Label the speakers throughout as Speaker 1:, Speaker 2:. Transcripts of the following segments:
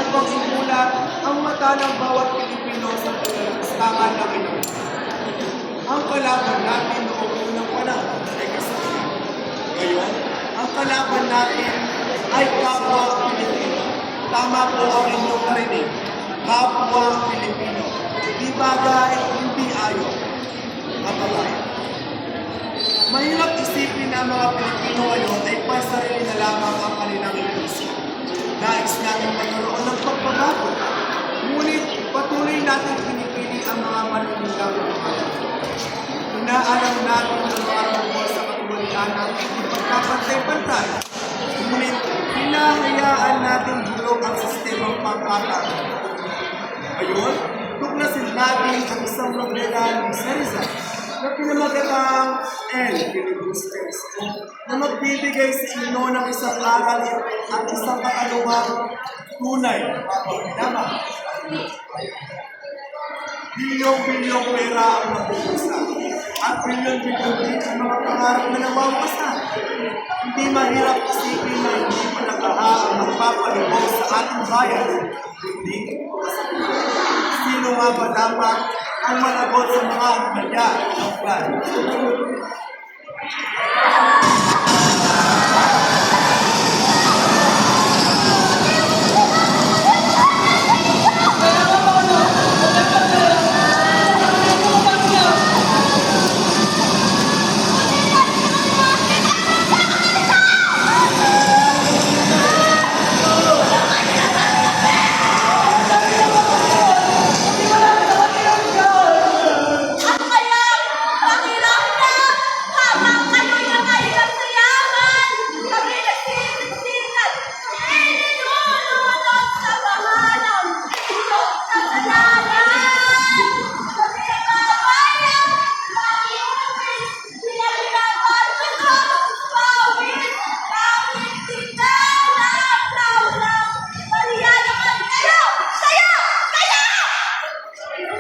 Speaker 1: upang imulat ang mata ng bawat Pilipino sa pagkakastangan ng ino. Ang kalaban natin noong unang panahon ay kasalukuyan. Ngayon, ang kalaban natin ay kapwa Pilipino. Tama po ang inyong narinig, kapwa Pilipino. Di bagay, hindi ayaw. Kapalayan. Mahirap isipin na mga Pilipino ngayon ay pansarili na lamang ang kanilang inisip. Nais natin magkaroon ng pagbabago. Ngunit patuloy natin pinipili ang mga manunulang mga. Inaalam natin ang mga tungkol sa katuwalian ng pagkapantay-pantay. Ngunit hinahayaan natin bulok ang sistemang pangkatag. Ngayon, tuklasin natin ang isang problema ng Serza na pinamagatang El Filibusters na magbibigay sa inyo ng isang aral at isang katanungang tunay na pagpapinama. Bilyong-bilyong pera ang nabubusa at bilyon-bilyong din ang mga pangarap na nawawasan. Hindi mahirap isipin na hindi palakaha ang magpapalibog sa ating bayan. Hindi. Sino nga ba dapat ang managot sa mga anomalya ng plan?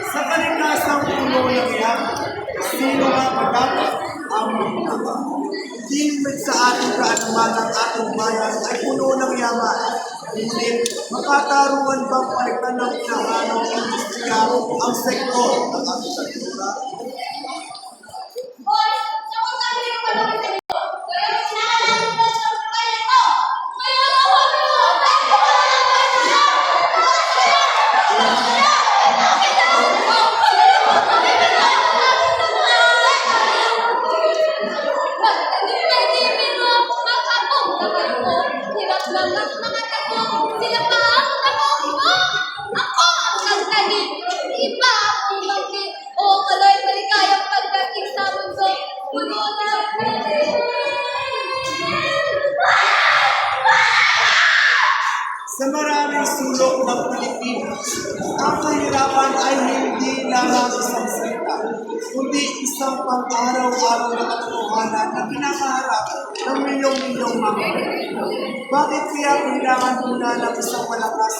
Speaker 1: Sa kalikasang puno ng iyak, sino nga ba dapat ang mahinaba? Himig sa ating kaanuman ng ating bayan ay puno ng yaman. Ngunit makatarungan bang palitan ng inahanong industriya ang sektor ng agrikultura? Sa maraming sulok ng Pilipinas, ang kahirapan ay hindi lamang isang salita, kundi isang pang-araw-araw na katotohanan na kinakaharap ng milyong-milyong mga. Bakit kaya kailangan muna ng isang malakas